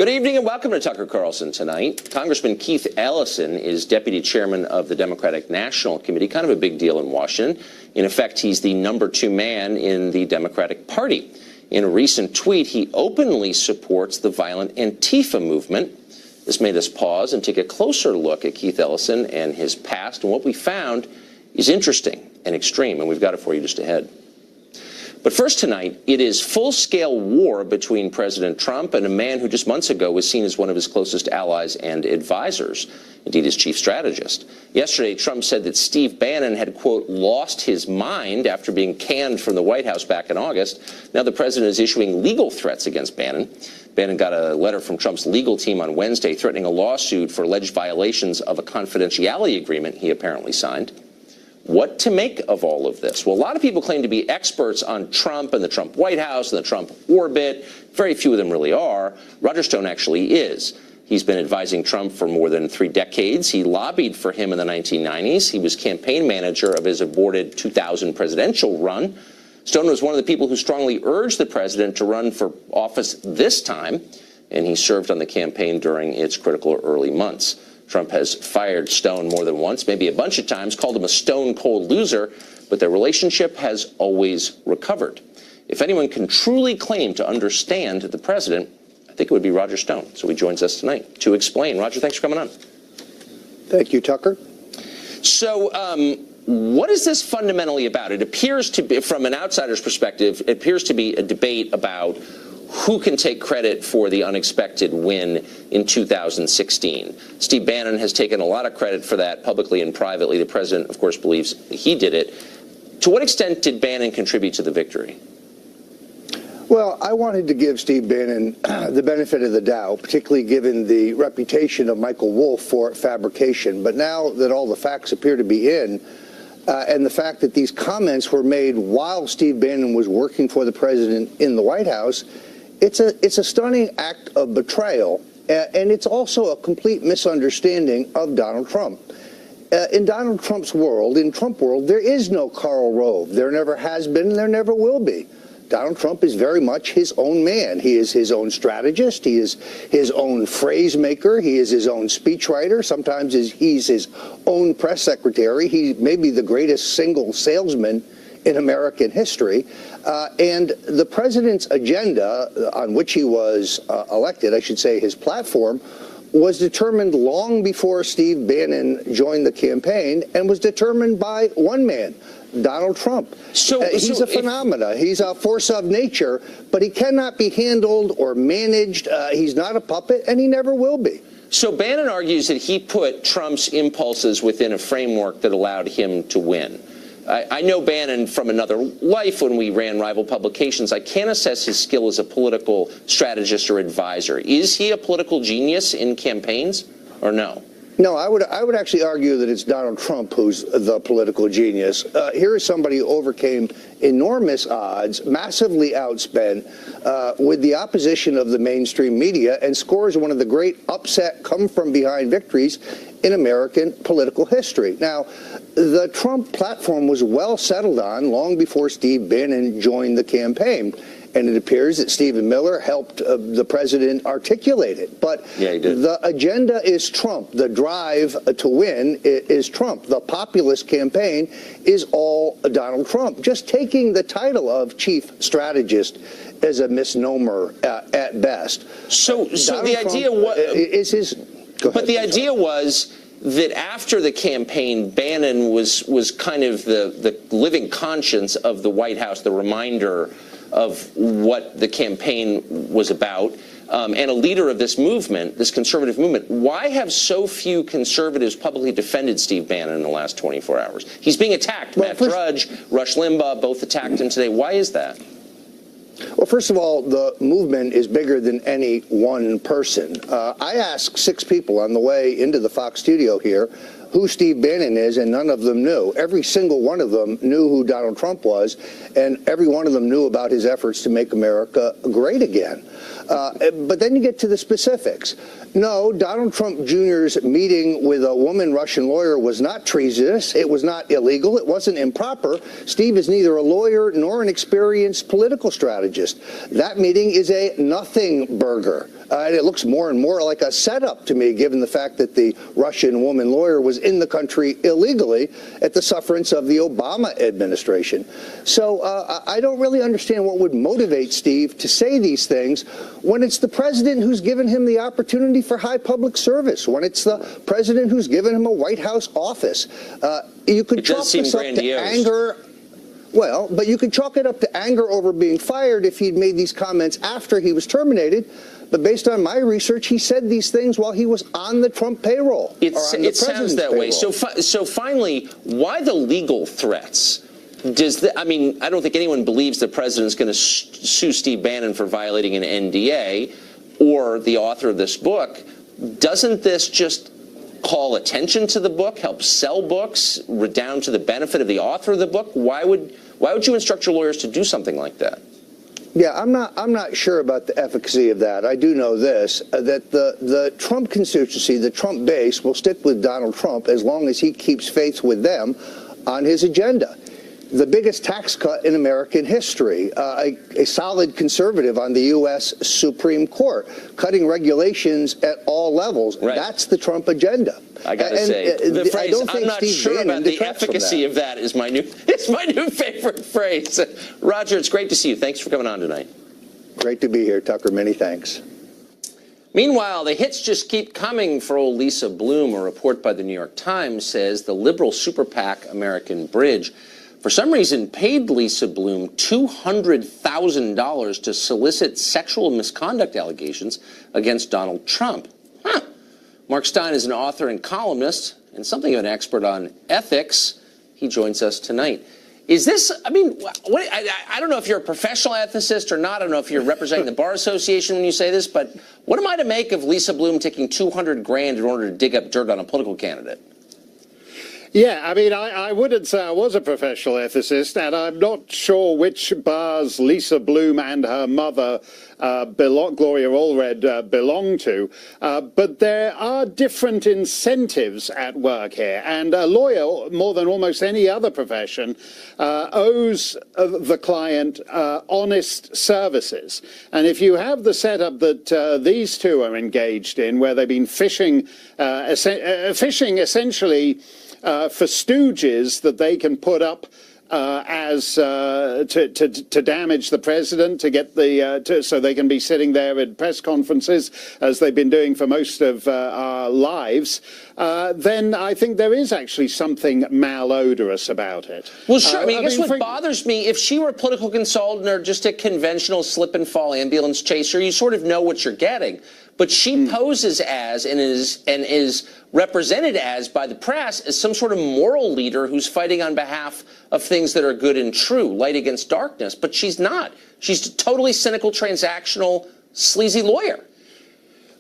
Good evening and welcome to Tucker Carlson tonight. Congressman Keith Ellison is deputy chairman of the Democratic National Committee, kind of a big deal in Washington. In effect, he's the #2 man in the Democratic Party. In a recent tweet, he openly supports the violent Antifa movement. This made us pause and take a closer look at Keith Ellison and his past, and what we found is interesting and extreme, and we've got it for you just ahead. But first tonight, it is full-scale war between President Trump and a man who just months ago was seen as one of his closest allies and advisors, indeed his chief strategist. Yesterday, Trump said that Steve Bannon had, quote, lost his mind after being canned from the White House back in August. Now the president is issuing legal threats against Bannon. Bannon got a letter from Trump's legal team on Wednesday threatening a lawsuit for alleged violations of a confidentiality agreement he apparently signed. What to make of all of this? Well, a lot of people claim to be experts on Trump and the Trump White House and the Trump orbit. Very few of them really are. Roger Stone actually is. He's been advising Trump for more than 3 decades. He lobbied for him in the 1990s. He was campaign manager of his aborted 2000 presidential run. Stone was one of the people who strongly urged the president to run for office this time, and he served on the campaign during its critical early months. Trump has fired Stone more than once, maybe a bunch of times, called him a stone-cold loser, but their relationship has always recovered. If anyone can truly claim to understand the president, I think it would be Roger Stone. So he joins us tonight to explain. Roger, thanks for coming on. Thank you, Tucker. So what is this fundamentally about? It appears to be, from an outsider's perspective, it appears to be a debate about who can take credit for the unexpected win in 2016. Steve Bannon has taken a lot of credit for that publicly and privately. The president, of course, believes he did it. To what extent did Bannon contribute to the victory? Well, I wanted to give Steve Bannon the benefit of the doubt, particularly given the reputation of Michael Wolff for fabrication. But now that all the facts appear to be in, and the fact that these comments were made while Steve Bannon was working for the president in the White House, it's a stunning act of betrayal, and it's also a complete misunderstanding of Donald Trump. In Donald Trump's world, in Trump world, there is no Karl Rove. There never has been, and there never will be. Donald Trump is very much his own man. He is his own strategist. He is his own phrase maker. He is his own speechwriter. Sometimes he's his own press secretary. He may be the greatest single salesman in American history. And the president's agenda on which he was elected, I should say his platform, was determined long before Steve Bannon joined the campaign and was determined by one man, Donald Trump. He's a phenomena. He's a force of nature, but he cannot be handled or managed. He's not a puppet, and he never will be. So Bannon argues that he put Trump's impulses within a framework that allowed him to win. I know Bannon from another life when we ran rival publications. I can't assess his skill as a political strategist or advisor. Is he a political genius in campaigns or no? No, I would actually argue that it's Donald Trump who's the political genius. Here is somebody who overcame enormous odds, massively outspent, with the opposition of the mainstream media, and scores one of the great upset come-from-behind victories in American political history. Now, the Trump platform was well settled on long before Steve Bannon joined the campaign. And it appears that Stephen Miller helped the president articulate it. But yeah, he did. The agenda is Trump. The drive to win is Trump. The populist campaign is all Donald Trump. Just taking the title of chief strategist is a misnomer at best. So the idea was, but the idea was that after the campaign, Bannon was kind of the living conscience of the White House, the reminder of what the campaign was about, and a leader of this movement, this conservative movement. Why have so few conservatives publicly defended Steve Bannon in the last 24 hours? He's being attacked. Well, Matt Drudge, Rush Limbaugh, both attacked him today. Why is that? Well, first of all, the movement is bigger than any one person. I asked 6 people on the way into the Fox studio here who Steve Bannon is, and none of them knew. Every single one of them knew who Donald Trump was, and every one of them knew about his efforts to make America great again. But then you get to the specifics. No, Donald Trump Jr.'s meeting with a woman Russian lawyer was not treasonous. It was not illegal. It wasn't improper. Steve is neither a lawyer nor an experienced political strategist. strategist. That meeting is a nothing burger. And it looks more and more like a setup to me, given the fact that the Russian woman lawyer was in the country illegally at the sufferance of the Obama administration. So I don't really understand what would motivate Steve to say these things when it's the president who's given him the opportunity for high public service, when it's the president who's given him a White House office. You could chalk this up to anger. Well, but you could chalk it up to anger over being fired if he'd made these comments after he was terminated. But based on my research, he said these things while he was on the Trump payroll. It sounds that way. So finally, why the legal threats? I mean, I don't think anyone believes the president's going to sue Steve Bannon for violating an NDA or the author of this book. Doesn't this just call attention to the book, help sell books, redound to the benefit of the author of the book? Why would you instruct your lawyers to do something like that? Yeah, I'm not sure about the efficacy of that. I do know this, that the Trump constituency, the Trump base, will stick with Donald Trump as long as he keeps faith with them on his agenda. The biggest tax cut in American history, a solid conservative on the U.S. Supreme Court, cutting regulations at all levels. Right. That's the Trump agenda. I got to say, the phrase, I'm not sure about the efficacy of that is my new favorite phrase. Roger, it's great to see you. Thanks for coming on tonight. Great to be here, Tucker. Many thanks. Meanwhile, the hits just keep coming for old Lisa Bloom. A report by the New York Times says the liberal super PAC American Bridge, for some reason, paid Lisa Bloom $200,000 to solicit sexual misconduct allegations against Donald Trump. Mark Stein is an author and columnist and something of an expert on ethics. He joins us tonight. Is this, I mean, I don't know if you're a professional ethicist or not. I don't know if you're representing the Bar Association when you say this, but what am I to make of Lisa Bloom taking $200,000 in order to dig up dirt on a political candidate? Yeah, I mean, I wouldn't say I was a professional ethicist, and I'm not sure which bars Lisa Bloom and her mother, Gloria Allred, belong to, but there are different incentives at work here, and a lawyer, more than almost any other profession, owes the client honest services. And if you have the setup that these two are engaged in, where they've been fishing essentially for stooges that they can put up to damage the president, to get so they can be sitting there at press conferences as they've been doing for most of our lives, then I think there is actually something malodorous about it. Well, sure. I guess what bothers me, if she were a political consultant or just a conventional slip and fall ambulance chaser, you sort of know what you're getting. But she poses as and is represented as by the press as some sort of moral leader who's fighting on behalf of things that are good and true, light against darkness. But she's not. She's a totally cynical, transactional, sleazy lawyer.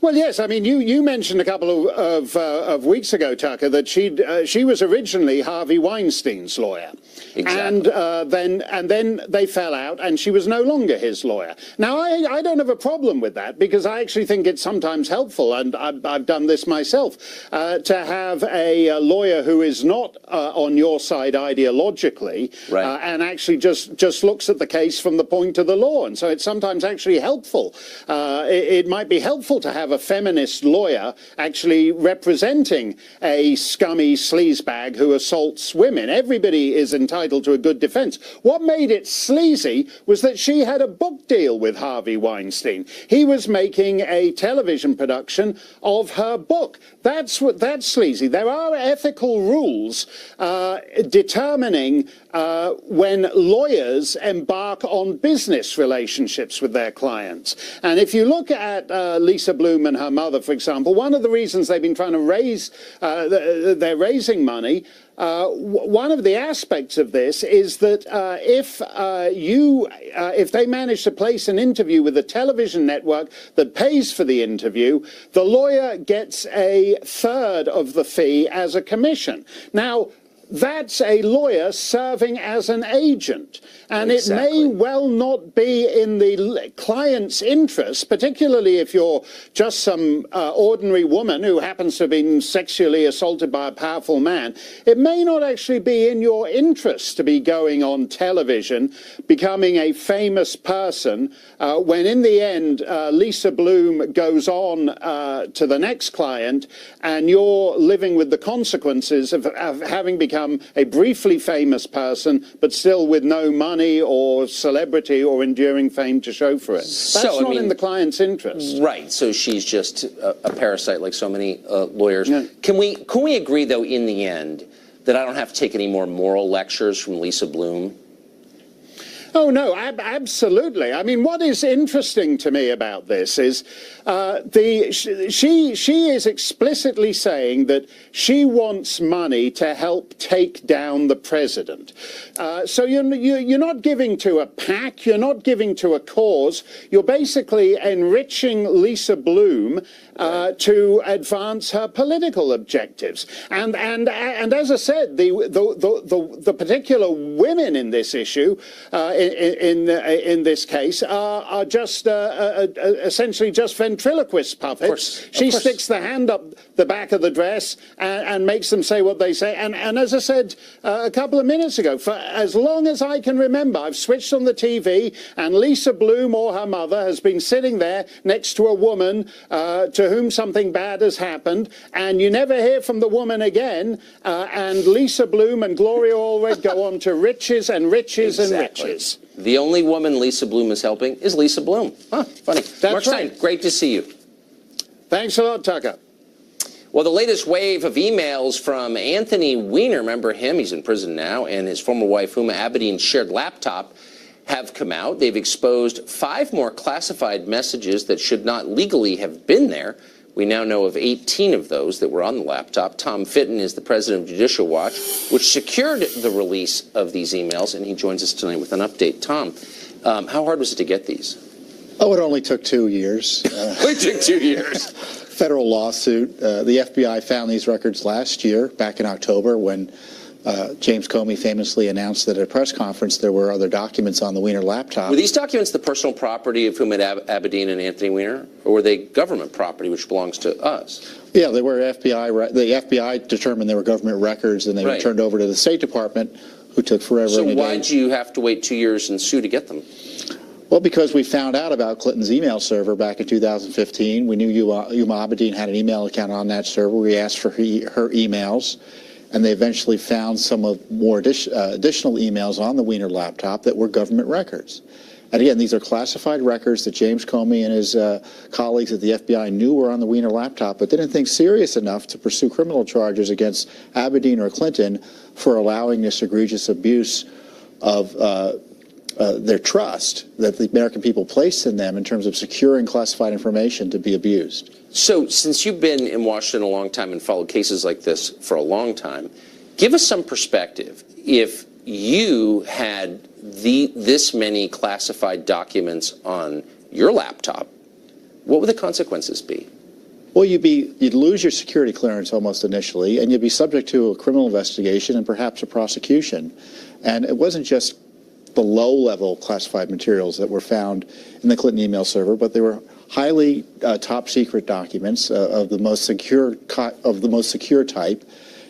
Well, yes. I mean, you mentioned a couple of weeks ago, Tucker, that she was originally Harvey Weinstein's lawyer. Exactly. And then they fell out, and she was no longer his lawyer. Now, I don't have a problem with that, because I actually think it's sometimes helpful, and I've done this myself, to have a lawyer who is not on your side ideologically, right, and actually just looks at the case from the point of the law. And so it's sometimes actually helpful. It might be helpful to have a feminist lawyer actually representing a scummy sleazebag who assaults women. Everybody is entitled to a good defense. What made it sleazy was that she had a book deal with Harvey Weinstein. He was making a television production of her book. That's sleazy. There are ethical rules determining when lawyers embark on business relationships with their clients. And if you look at Lisa Bloom and her mother, for example, one of the reasons they've been trying to raise, they're raising money, one of the aspects of this is that if they manage to place an interview with a television network that pays for the interview, the lawyer gets a third of the fee as a commission. Now, that's a lawyer serving as an agent. And Exactly. it may well not be in the client's interest, particularly if you're just some ordinary woman who happens to have been sexually assaulted by a powerful man. It may not actually be in your interest to be going on television, becoming a famous person, when in the end Lisa Bloom goes on to the next client and you're living with the consequences of having become a briefly famous person, but still with no money or celebrity or enduring fame to show for it. That's not in the client's interest. Right. So she's just a parasite like so many lawyers. Yeah. Can we agree, though, in the end, that I don't have to take any more moral lectures from Lisa Bloom? Oh, no, absolutely. I mean, what is interesting to me about this is she is explicitly saying that she wants money to help take down the president. So you're not giving to a PAC, you're not giving to a cause, you're basically enriching Lisa Bloom to advance her political objectives. And as I said, the particular women in this issue, in this case, are just essentially just ventriloquist puppets. She sticks the hand up the back of the dress and makes them say what they say. And as I said a couple of minutes ago, for as long as I can remember, I've switched on the TV and Lisa Bloom or her mother has been sitting there next to a woman to whom something bad has happened, and you never hear from the woman again, and Lisa Bloom and Gloria Allred go on to riches and riches and riches. The only woman Lisa Bloom is helping is Lisa Bloom. Huh, funny. Mark Stein, great to see you. Thanks a lot, Tucker. Well, the latest wave of emails from Anthony Weiner, remember him, he's in prison now, and his former wife, Huma Abedin's shared laptop, have come out. They've exposed 5 more classified messages that should not legally have been there. We now know of 18 of those that were on the laptop. Tom Fitton is the president of Judicial Watch, which secured the release of these emails, and he joins us tonight with an update. Tom, how hard was it to get these? Oh, it only took 2 years. It took 2 years. Federal lawsuit. The FBI found these records last year, back in October, when James Comey famously announced that at a press conference there were other documents on the Weiner laptop. Were these documents the personal property of Huma Abedin and Anthony Weiner, or were they government property which belongs to us? Yeah, they were FBI. The FBI determined they were government records, and they were turned over to the State Department, who took forever. So why did you have to wait 2 years and sue to get them? Well, because we found out about Clinton's email server back in 2015. We knew Huma Abedin had an email account on that server. We asked for her emails, and they eventually found some of more additional emails on the Weiner laptop that were government records. And again, these are classified records that James Comey and his colleagues at the FBI knew were on the Weiner laptop, but didn't think serious enough to pursue criminal charges against Abedin or Clinton for allowing this egregious abuse of their trust that the American people placed in them in terms of securing classified information to be abused. So since you've been in Washington a long time and followed cases like this for a long time, give us some perspective. If you had this many classified documents on your laptop, what would the consequences be? Well, you'd lose your security clearance almost initially, and you'd be subject to a criminal investigation and perhaps a prosecution. And it wasn't just the low-level classified materials that were found in the Clinton email server, but they were highly top-secret documents of the most secure type,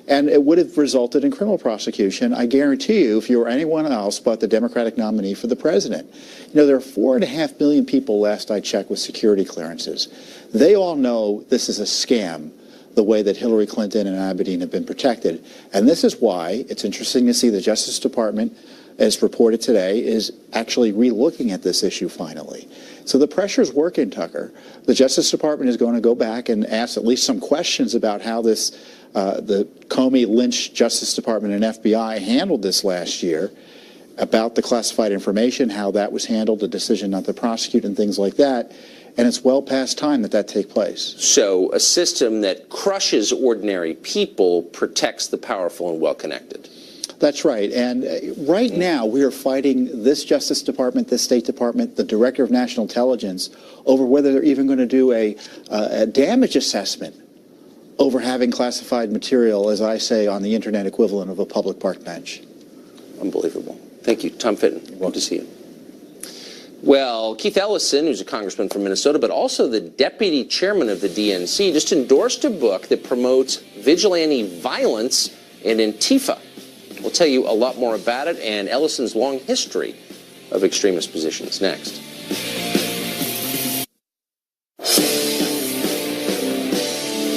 and it would have resulted in criminal prosecution. I guarantee you, if you were anyone else but the Democratic nominee for the president. You know, there are 4.5 million people, last I checked, with security clearances. They all know this is a scam, the way that Hillary Clinton and Abedin have been protected. And this is why it's interesting to see the Justice Department, as reported today, is actually re-looking at this issue finally. So the pressure's working, Tucker. The Justice Department is going to go back and ask at least some questions about how this, the Comey-Lynch Justice Department and FBI handled this last year, about the classified information, how that was handled, the decision not to prosecute and things like that. And it's well past time that take place. So a system that crushes ordinary people protects the powerful and well-connected. That's right. And right now we are fighting this Justice Department, this State Department, the Director of National Intelligence over whether they're even going to do a damage assessment over having classified material, as I say, on the internet equivalent of a public park bench. Unbelievable. Thank you. Tom Fitton, good to see you. Well, Keith Ellison, who's a congressman from Minnesota, but also the deputy chairman of the DNC, just endorsed a book that promotes vigilante violence and Antifa. We'll tell you a lot more about it and Ellison's long history of extremist positions next.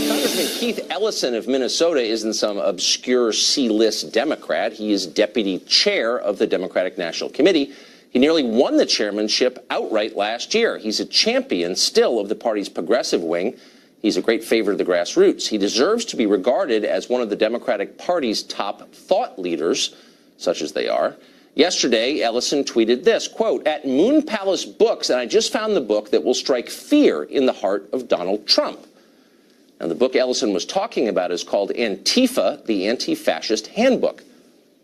Congressman Keith Ellison of Minnesota isn't some obscure C-list Democrat. He is deputy chair of the Democratic National Committee. He nearly won the chairmanship outright last year. He's a champion still of the party's progressive wing. He's a great favorite of the grassroots. He deserves to be regarded as one of the Democratic Party's top thought leaders, such as they are. Yesterday, Ellison tweeted this, quote, "At Moon Palace Books, and I just found the book that will strike fear in the heart of Donald Trump." Now, the book Ellison was talking about is called Antifa, the Anti-Fascist Handbook.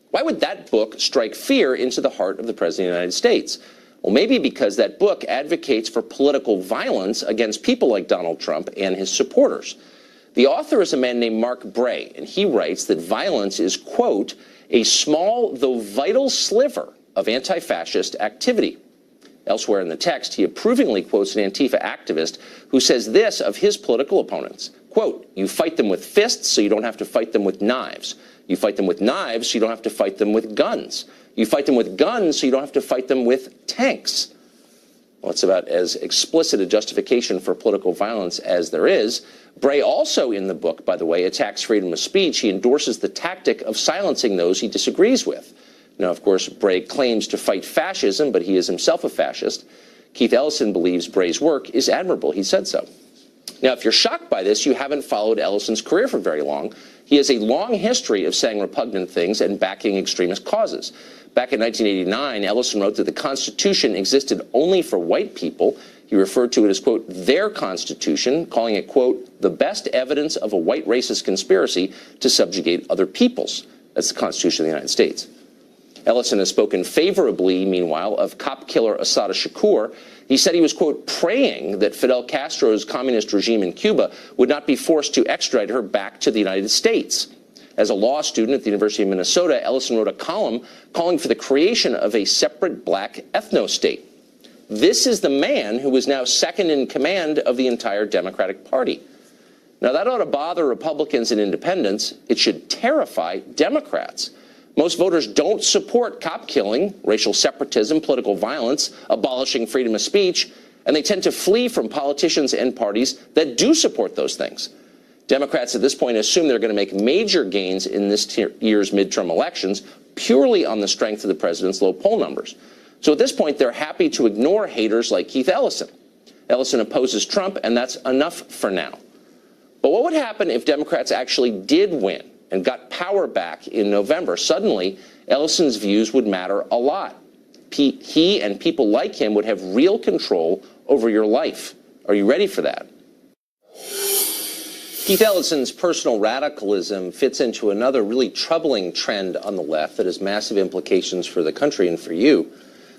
Why would that book strike fear into the heart of the President of the United States? Well, maybe because that book advocates for political violence against people like Donald Trump and his supporters. The author is a man named Mark Bray, and he writes that violence is, quote, "a small though vital sliver of anti-fascist activity." Elsewhere in the text, he approvingly quotes an Antifa activist who says this of his political opponents, quote, "You fight them with fists so you don't have to fight them with knives. You fight them with knives so you don't have to fight them with guns. You fight them with guns so you don't have to fight them with tanks." Well, it's about as explicit a justification for political violence as there is. Bray also in the book, by the way, attacks freedom of speech. He endorses the tactic of silencing those he disagrees with. Now, of course, Bray claims to fight fascism, but he is himself a fascist. Keith Ellison believes Bray's work is admirable. He said so. Now, if you're shocked by this, you haven't followed Ellison's career for very long. He has a long history of saying repugnant things and backing extremist causes. Back in 1989, Ellison wrote that the Constitution existed only for white people. He referred to it as, quote, "their Constitution," calling it, quote, "the best evidence of a white racist conspiracy to subjugate other peoples." That's the Constitution of the United States. Ellison has spoken favorably, meanwhile, of cop killer Assata Shakur. He said he was, quote, "praying that Fidel Castro's communist regime in Cuba would not be forced to extradite her back to the United States." As a law student at the University of Minnesota, Ellison wrote a column calling for the creation of a separate black ethno-state. This is the man who is now second in command of the entire Democratic Party. Now, that ought to bother Republicans and independents. It should terrify Democrats. Most voters don't support cop killing, racial separatism, political violence, abolishing freedom of speech, and they tend to flee from politicians and parties that do support those things. Democrats at this point assume they're going to make major gains in this year's midterm elections purely on the strength of the president's low poll numbers. So at this point, they're happy to ignore haters like Keith Ellison. Ellison opposes Trump, and that's enough for now. But what would happen if Democrats actually did win and got power back in November? Suddenly, Ellison's views would matter a lot. He and people like him would have real control over your life. Are you ready for that? Keith Ellison's personal radicalism fits into another really troubling trend on the left that has massive implications for the country and for you.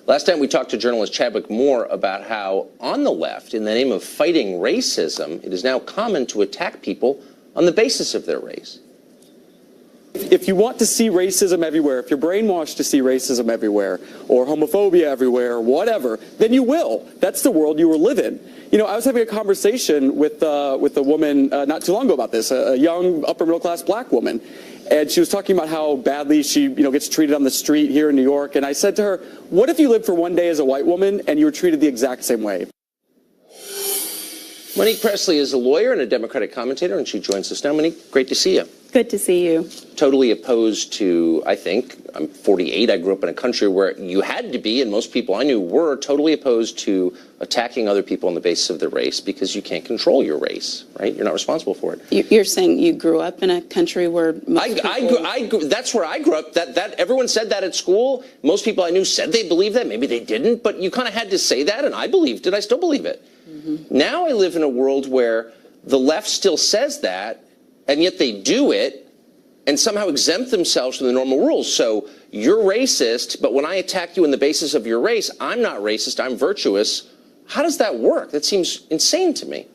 Last time we talked to journalist Chadwick Moore about how on the left, in the name of fighting racism, it is now common to attack people on the basis of their race. If you want to see racism everywhere, if you're brainwashed to see racism everywhere, or homophobia everywhere, or whatever, then you will. That's the world you will live in. You know, I was having a conversation with a woman not too long ago about this, a young upper middle class black woman, and she was talking about how badly she, gets treated on the street here in New York. And I said to her, "What if you lived for one day as a white woman and you were treated the exact same way?" Monique Presley is a lawyer and a Democratic commentator, and she joins us now. Monique, great to see you. Good to see you. Totally opposed to, I think, I'm 48, I grew up in a country where you had to be, and most people I knew were totally opposed to attacking other people on the basis of their race because you can't control your race, right? You're not responsible for it. You're saying you grew up in a country where most people... That's where I grew up. That everyone said that at school. Most people I knew said they believed that. Maybe they didn't, but you kind of had to say that, and I believed it. I still believe it. Mm-hmm. Now I live in a world where the left still says that, and yet they do it and somehow exempt themselves from the normal rules. So you're racist, but when I attack you on the basis of your race, I'm not racist, I'm virtuous. How does that work? That seems insane to me.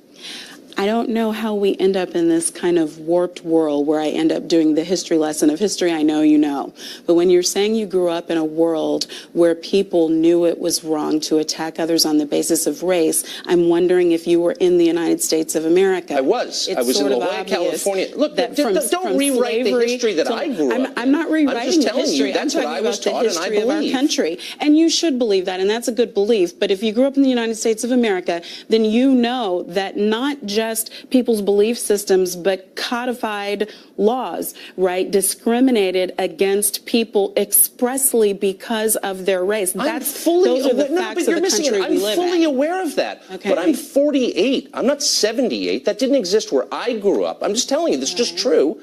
I don't know how we end up in this kind of warped world where I end up doing the history lesson of history I know you know. But when you're saying you grew up in a world where people knew it was wrong to attack others on the basis of race, I'm wondering if you were in the United States of America. I was. I was in La Jolla, California. Look, don't rewrite the history that I grew up in. I'm not rewriting the history. That's what I was taught, and I believe. Of our country. And you should believe that, and that's a good belief. But if you grew up in the United States of America, then you know that not just people's belief systems, but codified laws, right, discriminated against people expressly because of their race. Those are the facts of the country we live in. I'm fully aware of that. Okay. But I'm 48. I'm not 78. That didn't exist where I grew up. I'm just telling you, this is just true.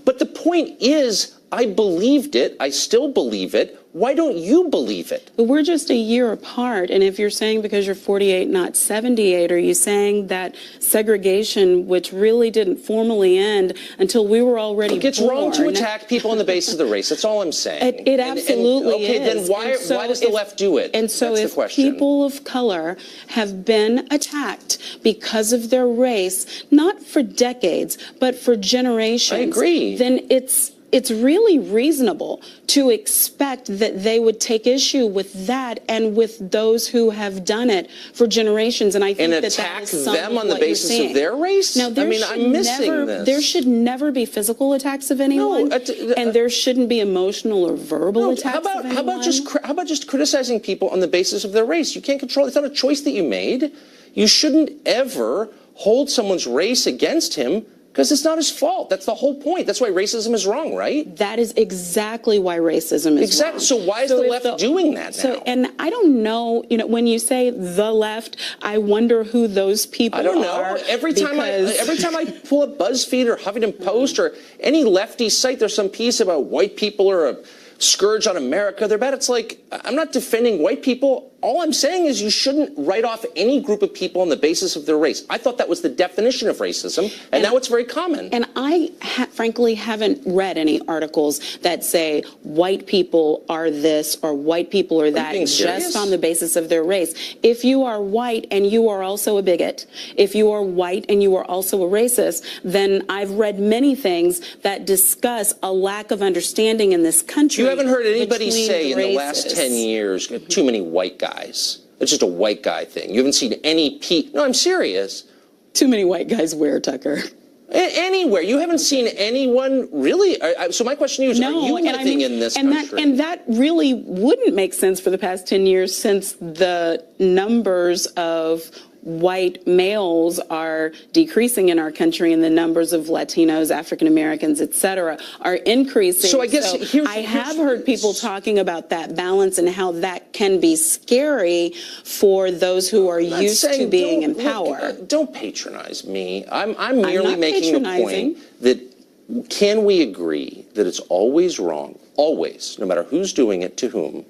But the point is, I believed it. I still believe it. Why don't you believe it? But we're just a year apart. And if you're saying because you're 48, not 78, are you saying that segregation, which really didn't formally end until we were already born? It's wrong to attack people on the basis of the race. That's all I'm saying. It absolutely is. Okay, then why does the left do it? And so if people of color have been attacked because of their race, not for decades, but for generations. I agree. Then it's really reasonable to expect that they would take issue with that and with those who have done it for generations. And I think that attack is them on the basis of their race? Now, I'm missing this. There should never be physical attacks of anyone, and there shouldn't be emotional or verbal attacks of anyone. How about just criticizing people on the basis of their race? You can't control it. It's not a choice that you made. You shouldn't ever hold someone's race against him, because it's not his fault. That's the whole point. That's why racism is wrong, right? That is exactly why racism is wrong. So why is the left doing that now? And I don't know, when you say the left, I wonder who those people are. I don't know. Every time I pull up BuzzFeed or Huffington Post or any lefty site, there's some piece about white people are a scourge on America. They're bad. It's like, I'm not defending white people. All I'm saying is you shouldn't write off any group of people on the basis of their race. I thought that was the definition of racism, and now it's very common. And I frankly haven't read any articles that say white people are this or white people are that just on the basis of their race. If you are white and you are also a bigot, if you are white and you are also a racist, then I've read many things that discuss a lack of understanding in this country. You haven't heard anybody say in the last 10 years, too many white guys. It's just a white guy thing. You haven't seen any No, I'm serious. Too many white guys where, Tucker? Anywhere. You haven't seen anyone really? So my question to you is, are you living in this country? And that really wouldn't make sense for the past 10 years since the numbers of white males are decreasing in our country and the numbers of Latinos, African Americans, et cetera, are increasing. So I guess I have heard people talking about that balance and how that can be scary for those who are used to being in power. Don't patronize me. I'm merely making a point that can we agree that it's always wrong, always, no matter who's doing it to whom,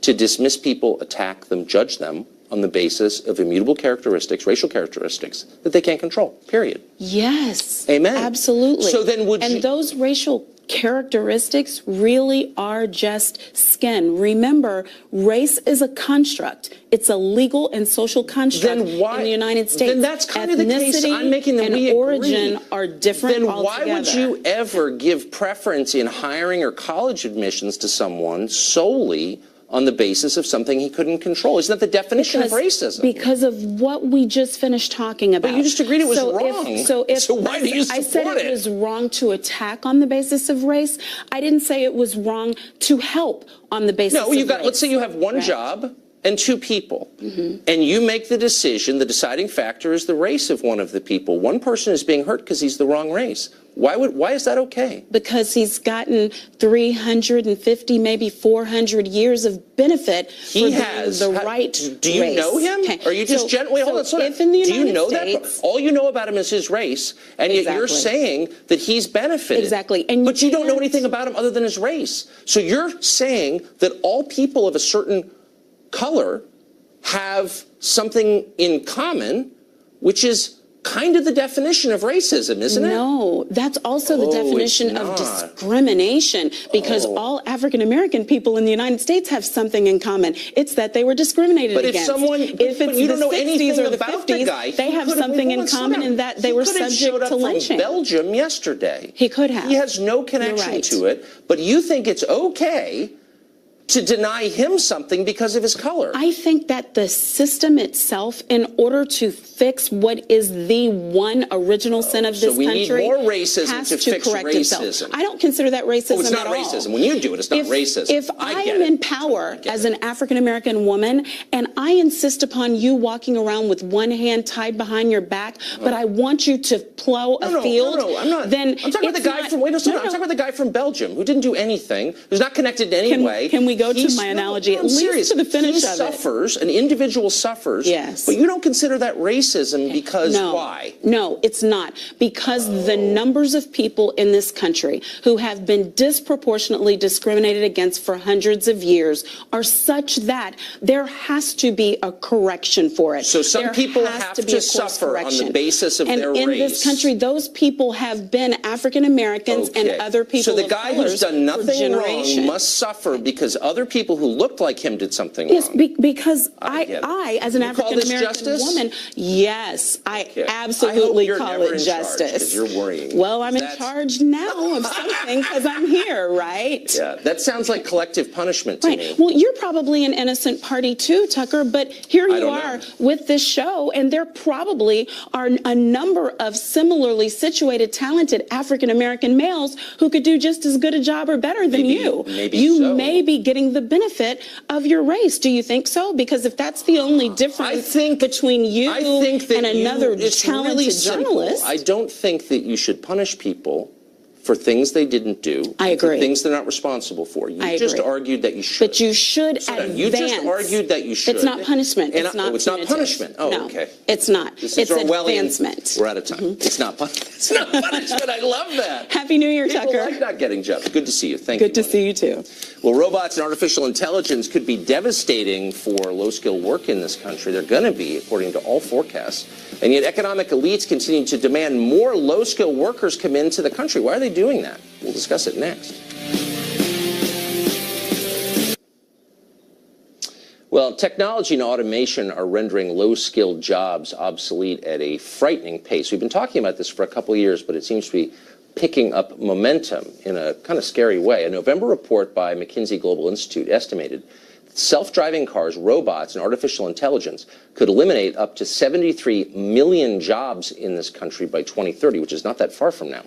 to dismiss people, attack them, judge them on the basis of immutable characteristics, racial characteristics, that they can't control, period. Yes. Amen. Absolutely. So then those racial characteristics really are just skin. Remember, race is a construct. It's a legal and social construct in the United States. Then that's kind of the case I'm making, that we agree. Origin are different altogether. Then why would you ever give preference in hiring or college admissions to someone solely on the basis of something he couldn't control? Isn't that the definition of racism? Because of what we just finished talking about. But you just agreed it was wrong. So why do you support it? I said it was wrong to attack on the basis of race. I didn't say it was wrong to help on the basis of race. Let's say you have one job and two people, and you make the decision, the deciding factor is the race of one of the people. One person is being hurt because he's the wrong race. Why is that okay? Because he's gotten 350, maybe 400 years of benefit for the right race. Do you know him? Okay. Or are you just hold on. Do you know that? All you know about him is his race, and yet you're saying that he's benefited. Exactly. But you don't know anything about him other than his race. So you're saying that all people of a certain color have something in common, which is kind of the definition of racism, isn't it? No, that's also the definition of discrimination, because all African American people in the United States have something in common. It's that they were discriminated against. If it's you don't the know 60s or the about the 50s, guy. they have something in common in that they were subject to lynching. From Belgium yesterday. He could have. He has no connection to it, but you think it's okay to deny him something because of his color. I think that the system itself, in order to fix what is the one original sin of this country, need more racism to fix correct racism. itself. I don't consider that racism it's not at all. racism. When you do it, it's not racism. If I am in power as an African American woman and I insist upon you walking around with one hand tied behind your back, but I want you to plow a field, I'm not. then I'm talking about the guy from. Wait a second. I'm talking about the guy from Belgium who didn't do anything, who's not connected in any way. Can we go to my analogy at least to the finish of it? He suffers. An individual suffers. Yes. But you don't consider that racism because why? No, it's not. Because the numbers of people in this country who have been disproportionately discriminated against for hundreds of years are such that there has to be a correction for it. So some people has have to be to a course suffer on the correction. basis of their race. And in this country, those people have been African Americans and other people So the of guy colors who's done nothing for wrong generations. must suffer because other people who looked like him did something Yes, wrong. because I, as an You call this African-American justice? woman, yes, I I absolutely hope you're call never it in charge, 'cause justice. you're worrying. Well, I'm in charge now of something because I'm here, right? Yeah, that sounds like collective punishment to me. Well, you're probably an innocent party too, Tucker, but here you are with this show, and there probably are a number of similarly situated, talented African-American males who could do just as good a job or better than you. Maybe you so. may be getting the benefit of your race. Do you think so? Because if that's the only difference between you and another talented journalist. I don't think that you should punish people for things they didn't do. I agree. For things they're not responsible for. You I just agree. argued that you should. But you should advance. You just argued that you should. It's not punishment. And It's not it's not punitive. punishment. Oh, No, okay. it's not. This It's is Orwellian. advancement. We're out of time. It's not punishment. It's not punishment. I love that. Happy New Year, People Tucker. like not getting jobs. Good to see you. Thank you. Good to see you too. Well, robots and artificial intelligence could be devastating for low-skilled work in this country. They're going to be, according to all forecasts. And yet economic elites continue to demand more low-skilled workers come into the country. Why are they doing that? We'll discuss it next. Well, technology and automation are rendering low-skilled jobs obsolete at a frightening pace. We've been talking about this for a couple of years, but it seems to be picking up momentum in a kind of scary way. A November report by McKinsey Global Institute estimated that self-driving cars, robots, and artificial intelligence could eliminate up to 73 million jobs in this country by 2030, which is not that far from now.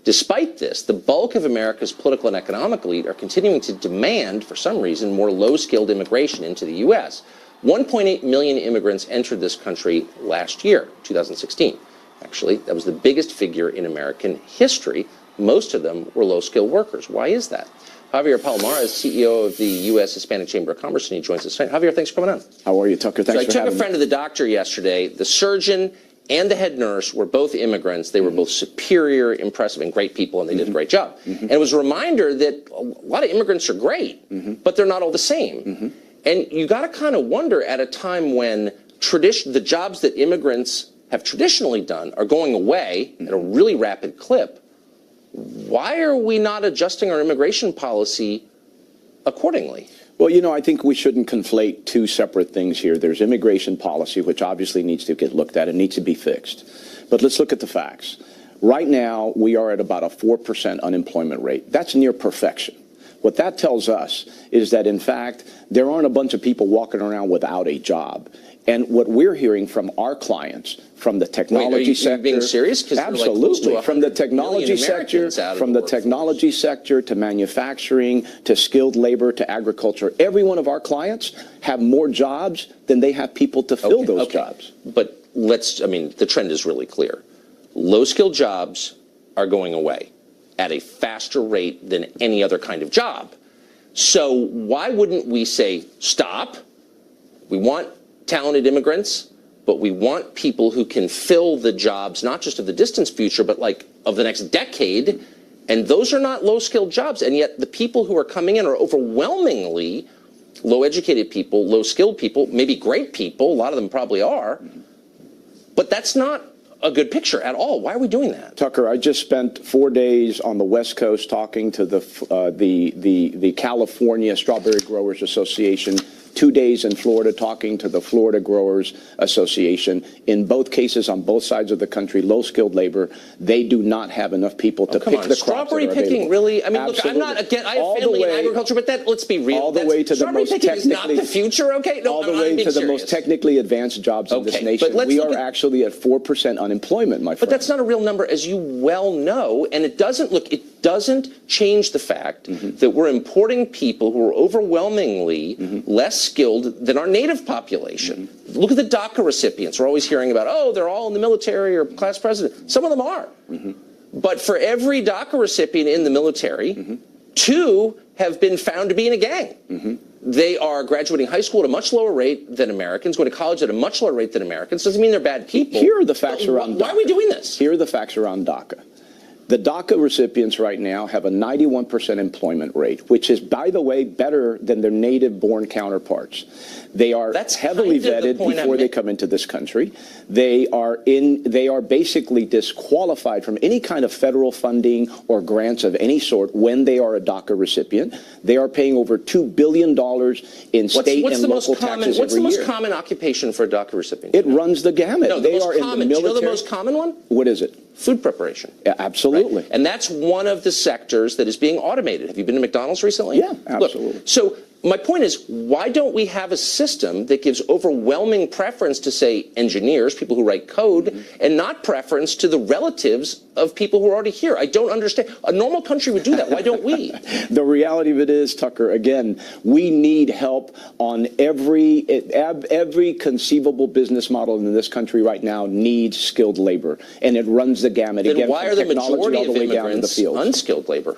Despite this, the bulk of America's political and economic elite are continuing to demand, for some reason, more low-skilled immigration into the U.S. 1.8 million immigrants entered this country last year, 2016. Actually, that was the biggest figure in American history. Most of them were low-skilled workers. Why is that? Javier Palomar is CEO of the U.S. Hispanic Chamber of Commerce, and he joins us tonight. Javier, thanks for coming on. How are you, Tucker? Thanks for having me. So I took a friend to the doctor yesterday. The surgeon and the head nurse were both immigrants. They were both superior, impressive, and great people, and they did a great job. And it was a reminder that a lot of immigrants are great, but they're not all the same. And you got to kind of wonder at a time when the jobs that immigrants have traditionally done are going away at a really rapid clip, why are we not adjusting our immigration policy accordingly? Well, you know, I think we shouldn't conflate two separate things here. There's immigration policy, which obviously needs to get looked at and needs to be fixed. But let's look at the facts. Right now, we are at about a 4% unemployment rate. That's near perfection. What that tells us is that, in fact, there aren't a bunch of people walking around without a job. And what we're hearing from our clients, from the technology sector, are you being serious? Absolutely, from the technology sector, to manufacturing, to skilled labor, to agriculture, every one of our clients have more jobs than they have people to fill those jobs. But the trend is really clear. Low-skilled jobs are going away at a faster rate than any other kind of job. So why wouldn't we say, stop, we want talented immigrants, but we want people who can fill the jobs, not just of the distant future, but like of the next decade. And those are not low-skilled jobs. And yet the people who are coming in are overwhelmingly low-educated people, low-skilled people, maybe great people. A lot of them probably are. But that's not a good picture at all. Why are we doing that? Tucker, I just spent 4 days on the West Coast talking to the California Strawberry Growers Association, 2 days in Florida talking to the Florida Growers Association. In both cases, on both sides of the country, low-skilled labor, they do not have enough people to pick the crops. Strawberry picking, really? I mean, look, I'm not again. I have family in agriculture, but let's be real. All the way to the most technically, is not the future. Okay, no, all the way to the most technically advanced jobs in this nation. We are actually at 4% unemployment, my friend. But that's not a real number, as you well know, and it doesn't change the fact that we're importing people who are overwhelmingly less skilled than our native population. Look at the DACA recipients. We're always hearing about, oh, they're all in the military or class president. Some of them are. But for every DACA recipient in the military, 2 have been found to be in a gang. They are graduating high school at a much lower rate than Americans, going to college at a much lower rate than Americans. Doesn't mean they're bad people. Here are the facts around DACA. Why are we doing this? Here are the facts around DACA. The DACA recipients right now have a 91% employment rate, which is, by the way, better than their native-born counterparts. They are heavily vetted before they come into this country. They are basically disqualified from any kind of federal funding or grants of any sort when they are a DACA recipient. They are paying over $2 billion in state and local taxes every year. What's the most common occupation for a DACA recipient? It runs the gamut. No, they are in the military. Do you know the most common one? What is it? Food preparation. Yeah, absolutely. Right? And that's one of the sectors that is being automated. Have you been to McDonald's recently? Yeah, absolutely. Look, so my point is, why don't we have a system that gives overwhelming preference to, say, engineers, people who write code, and not preference to the relatives of people who are already here? I don't understand. A normal country would do that. Why don't we? The reality of it is, Tucker, again, we need help on every conceivable business model in this country right now needs skilled labor, and it runs the gamut. Then again, why are the majority of immigrants unskilled labor?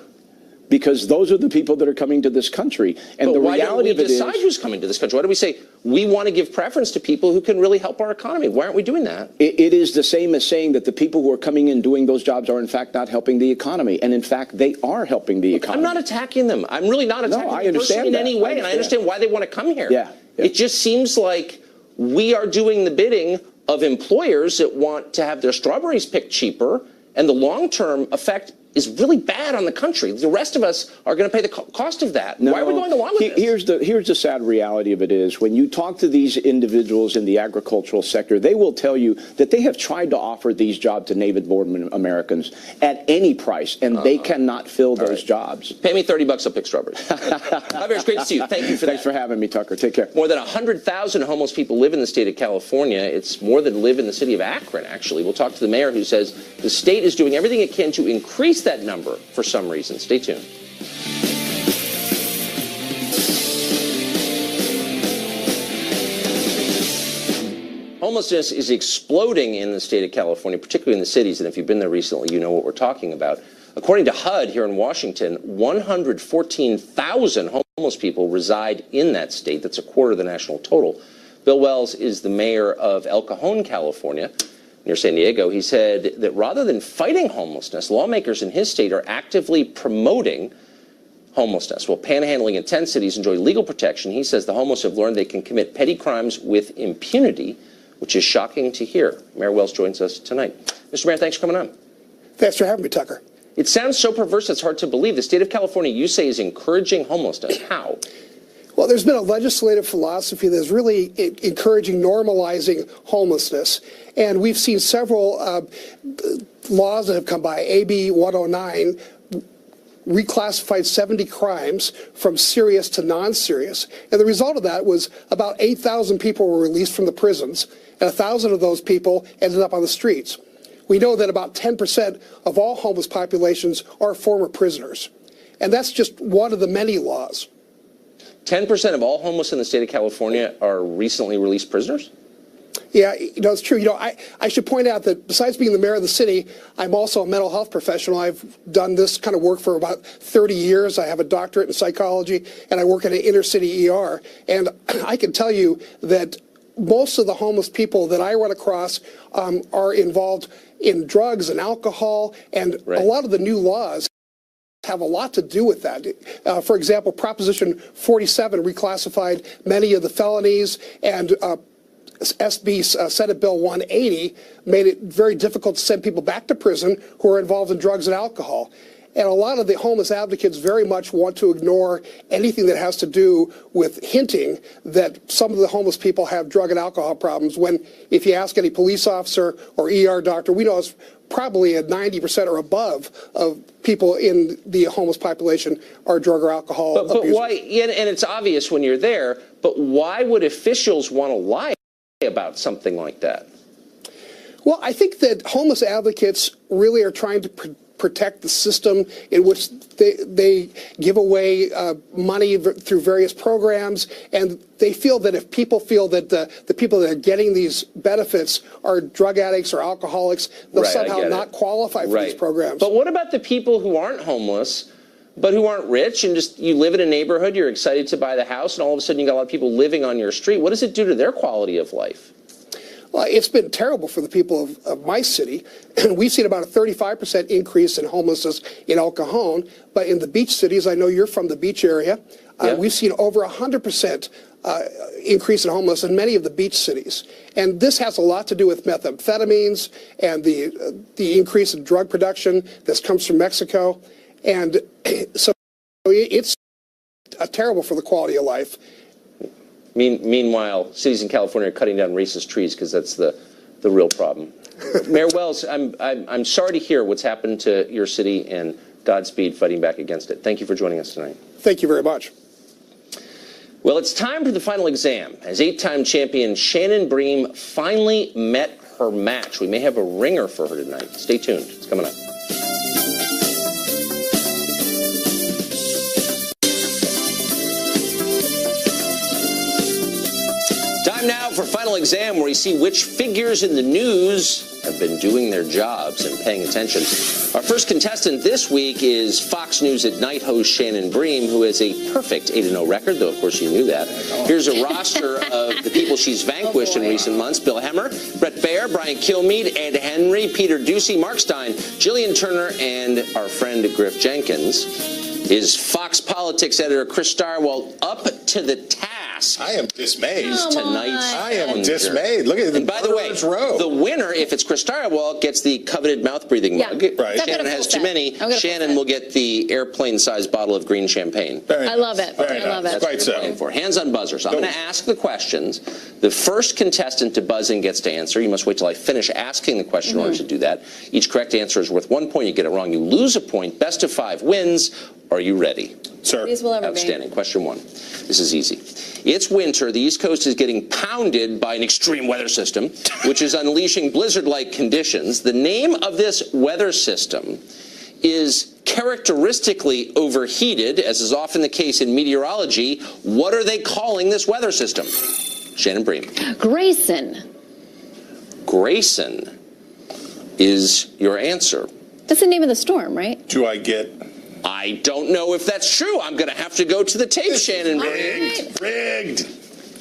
Because those are the people that are coming to this country. And but the why reality don't we of it decide who's coming to this country? Why do we say we want to give preference to people who can really help our economy? Why aren't we doing that? It is the same as saying that the people who are coming in doing those jobs are in fact not helping the economy. And in fact, they are helping the economy. I'm not attacking them. I'm really not attacking them in any way. And I understand why they want to come here. Yeah. It just seems like we are doing the bidding of employers that want to have their strawberries picked cheaper, and the long-term effect is really bad on the country. The rest of us are going to pay the cost of that. No, why are we going along with this? Here's the sad reality of it is, when you talk to these individuals in the agricultural sector, they will tell you that they have tried to offer these jobs to native-born Americans at any price, and they cannot fill those jobs. Pay me $30, I'll pick strawberries. Javier, it's great to see you. Thank you for that. Thanks for having me, Tucker. Take care. More than 100,000 homeless people live in the state of California. It's more than live in the city of Akron, actually. We'll talk to the mayor, who says the state is doing everything it can to increase that number for some reason. Stay tuned. Homelessness is exploding in the state of California, particularly in the cities, and if you've been there recently, you know what we're talking about. According to HUD here in Washington, 114,000 homeless people reside in that state. That's a quarter of the national total. Bill Wells is the mayor of El Cajon, California, near San Diego. He said that rather than fighting homelessness, lawmakers in his state are actively promoting homelessness. While panhandling in 10 cities enjoy legal protection, he says the homeless have learned they can commit petty crimes with impunity, which is shocking to hear. Mayor Wells joins us tonight. Mr. Mayor, thanks for coming on. Thanks for having me, Tucker. It sounds so perverse it's hard to believe. The state of California, you say, is encouraging homelessness. How? Well, there's been a legislative philosophy that's really encouraging normalizing homelessness. And we've seen several laws that have come by. AB 109 reclassified 70 crimes from serious to non-serious. And the result of that was about 8,000 people were released from the prisons, and 1,000 of those people ended up on the streets. We know that about 10% of all homeless populations are former prisoners. And that's just one of the many laws. 10% of all homeless in the state of California are recently released prisoners? Yeah, it's true. I should point out that besides being the mayor of the city, I'm also a mental health professional. I've done this kind of work for about 30 years. I have a doctorate in psychology, and I work in an inner city ER. And I can tell you that most of the homeless people that I run across are involved in drugs and alcohol, and a lot of the new laws have a lot to do with that. For example, Proposition 47 reclassified many of the felonies and Senate Bill 180 made it very difficult to send people back to prison who are involved in drugs and alcohol. And a lot of the homeless advocates very much want to ignore anything that has to do with hinting that some of the homeless people have drug and alcohol problems, when if you ask any police officer or ER doctor, we know it's probably at 90% or above of people in the homeless population are drug or alcohol abusers. But why, and it's obvious when you're there, but why would officials want to lie about something like that? Well, I think that homeless advocates really are trying to protect the system in which they give away money through various programs, and they feel that if people feel that the people that are getting these benefits are drug addicts or alcoholics, they'll somehow not qualify for these programs. But what about the people who aren't homeless, but who aren't rich, and just you live in a neighborhood, you're excited to buy the house, and all of a sudden you got a lot of people living on your street? What does it do to their quality of life? Well, it's been terrible for the people of my city. We've seen about a 35% increase in homelessness in El Cajon, but in the beach cities, I know you're from the beach area, we've seen over 100% increase in homelessness in many of the beach cities. And this has a lot to do with methamphetamines and the increase in drug production that comes from Mexico. And so it's terrible for the quality of life. Meanwhile, cities in California are cutting down racist trees because that's the real problem. Mayor Wells, I'm sorry to hear what's happened to your city, and Godspeed fighting back against it. Thank you for joining us tonight. Thank you very much. Well, it's time for the final exam, as 8-time champion Shannon Bream finally met her match. We may have a ringer for her tonight. Stay tuned. It's coming up. Time now for final exam, where we see which figures in the news have been doing their jobs and paying attention. Our first contestant this week is Fox News at Night host Shannon Bream, who has a perfect 8-0 record, though of course you knew that. Here's a roster of the people she's vanquished in recent months: Bill Hemmer, Bret Baier, Brian Kilmeade, Ed Henry, Peter Doocy, Mark Stein, Jillian Turner, and our friend Griff Jenkins. Is Fox Politics editor Chris Starwell up to the task? I am dismayed. Tonight. I am dismayed. Look at the by the way, the winner, if it's Chris Starwell, gets the coveted mouth-breathing mug. Right. Shannon has too many. Shannon will get the airplane-sized bottle of green champagne. I love it. I love it. Quite so. For. Hands on buzzers. I'm going to ask the questions. The first contestant to buzz in gets to answer. You must wait till I finish asking the question in order to do that. Each correct answer is worth 1 point. You get it wrong, you lose a point. Best of 5 wins. Are you ready? Sir. Outstanding. Question 1. This is easy. It's winter. The East Coast is getting pounded by an extreme weather system, which is unleashing blizzard-like conditions. The name of this weather system is characteristically overheated, as is often the case in meteorology. What are they calling this weather system? Shannon Bream. Grayson. Grayson is your answer. That's the name of the storm, right? Do I get... I don't know if that's true. I'm going to have to go to the tape, Shannon. Rigged.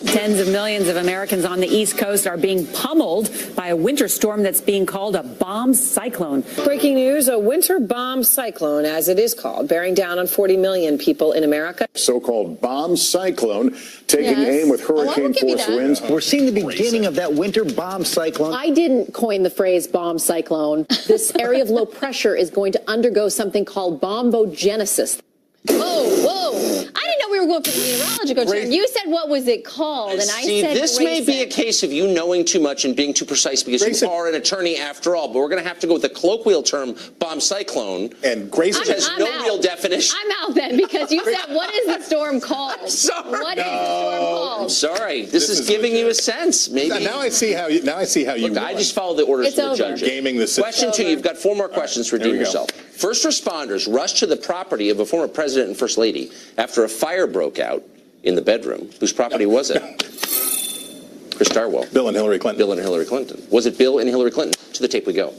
Tens of millions of Americans on the East Coast are being pummeled by a winter storm that's being called a bomb cyclone. Breaking news, a winter bomb cyclone, as it is called, bearing down on 40 million people in America. So-called bomb cyclone taking aim with hurricane-force winds. We're seeing the beginning of that winter bomb cyclone. I didn't coin the phrase bomb cyclone. This area of low pressure is going to undergo something called bombogenesis. Whoa. I didn't know we were going for the meteorological term. You said, what was it called? And I said, this may be a case of you knowing too much and being too precise, because you are an attorney after all. But we're going to have to go with the colloquial term bomb cyclone. And Grayson has no real definition. I'm out then, because you said, what is the storm called? I'm sorry. What is the storm called? I'm sorry. This is giving you a sense. Maybe. Now I see how you. Look, I just follow the orders from the judges. Gaming the system. Question 2. You've got 4 more questions to redeem yourself. First responders rushed to the property of a former president and first lady after a fire broke out in the bedroom. Whose property was it? Chris Starwell. Bill and Hillary Clinton. Bill and Hillary Clinton. Was it Bill and Hillary Clinton? To the tape we go.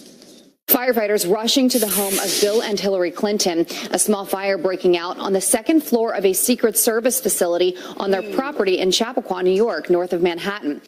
Firefighters rushing to the home of Bill and Hillary Clinton. A small fire breaking out on the 2nd floor of a Secret Service facility on their property in Chappaqua, New York, north of Manhattan.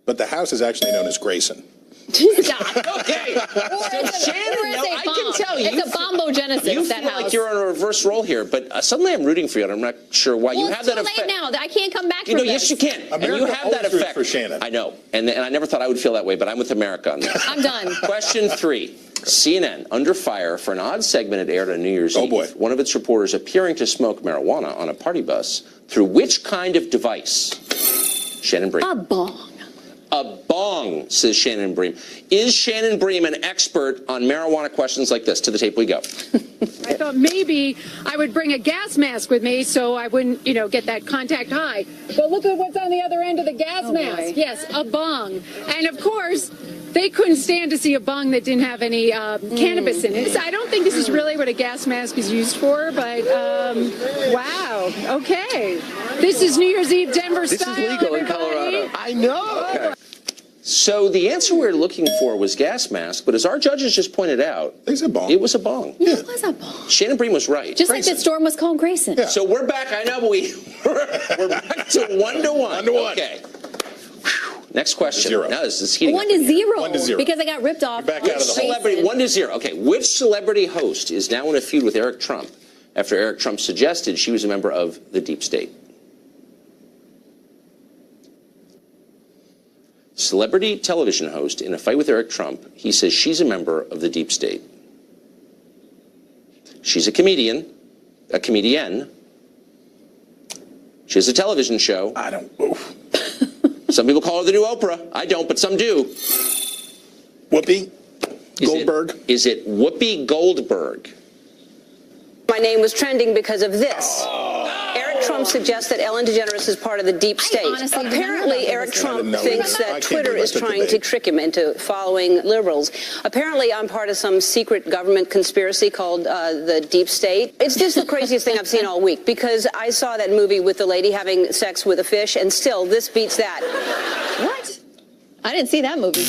But the house is actually known as Grayson. Stop. Okay. Shannon, I can tell you. It's a bombogenesis, You that feel house. like you're on a reverse role here, but suddenly I'm rooting for you, and I'm not sure why. Well, you have it's that too effect. late now. I can't come back You from know, this. yes, you can. And you America have that always roots effect. for Shannon. I know. And I never thought I would feel that way, but I'm with America on this. I'm done. Question 3. CNN under fire for an odd segment it aired on New Year's Eve. Boy. One of its reporters appearing to smoke marijuana on a party bus through which kind of device? Shannon Bream. A bong. A bong, says Shannon Bream. Is Shannon Bream an expert on marijuana questions like this? To the tape we go. I thought maybe I would bring a gas mask with me so I wouldn't, get that contact high. But look at what's on the other end of the gas mask. Boy. Yes, a bong. And of course, they couldn't stand to see a bong that didn't have any cannabis in it. So I don't think this is really what a gas mask is used for, but wow. Okay. This is New Year's Eve Denver style. This is legal in everybody. Colorado. I know. Okay. So the answer we were looking for was gas mask, but as our judges just pointed out, It's a bong. it was a bong. Yeah, it was a bong. Shannon Bream was right. Just like the storm was called Grayson. So we're back. I know, but we're back to 1-1. 1-1. Okay. Whew. Next question. 0. Now this is heating up. 1-0. 1-0. Because I got ripped off. You're back on out of the hole. Celebrity 1-0. Okay. Which celebrity host is now in a feud with Eric Trump after Eric Trump suggested she was a member of the deep state? Celebrity television host in a fight with Eric Trump. He says she's a member of the deep state. She's a comedian. She has a television show. I don't. Oof. Some people call her the new Oprah. I don't, but some do. Whoopi Goldberg. Is it Whoopi Goldberg? My name was trending because of this. Eric Trump suggests that Ellen DeGeneres is part of the deep state. Apparently, Eric Trump thinks that Twitter is trying to trick him into following liberals. Apparently, I'm part of some secret government conspiracy called the deep state. It's just the craziest thing I've seen all week, because I saw that movie with the lady having sex with a fish, and still, this beats that. What? I didn't see that movie.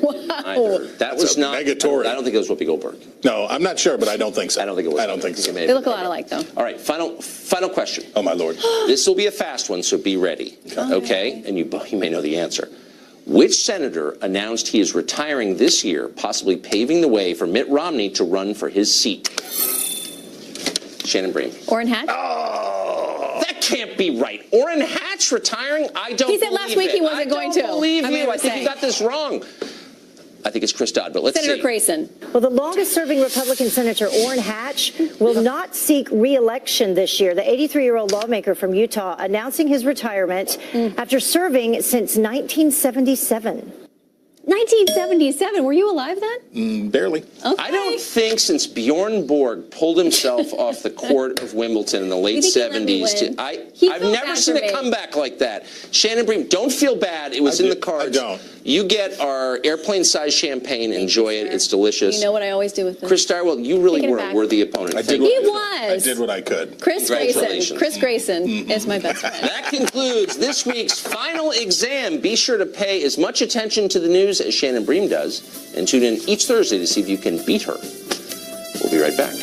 Wow. That was not. Negatory. I don't think it was Whoopi Goldberg. No, I'm not sure, but I don't think so. I don't think it was. I don't think so. They look a lot alike, though. All right, final question. Oh, my Lord. This will be a fast one, so be ready. Okay? And you may know the answer. Which senator announced he is retiring this year, possibly paving the way for Mitt Romney to run for his seat? Shannon Bream. Orrin Hatch? That can't be right. Orrin Hatch retiring? I don't believe it. He said last week he wasn't going to. I don't believe I mean, you. I think you got this wrong. I think it's Chris Dodd, but let's see. Senator Grayson. Well, the longest-serving Republican Senator Orrin Hatch will not seek re-election this year. The 83-year-old lawmaker from Utah announcing his retirement after serving since 1977. 1977. Were you alive then? Barely. Okay. I don't think since Bjorn Borg pulled himself off the court of Wimbledon in the late 70s, I've never seen a comeback like that. Shannon Bream, don't feel bad. It was in the cards. I don't. You get our airplane-sized champagne. Enjoy it. It's delicious. You know what I always do with this. Chris Darwell, you really Taking it were a back. worthy opponent. I did was. what I could. Chris Grayson. Congratulations. Chris Grayson is my best friend. That concludes this week's final exam. Be sure to pay as much attention to the news as Shannon Bream does, and tune in each Thursday to see if you can beat her. We'll be right back.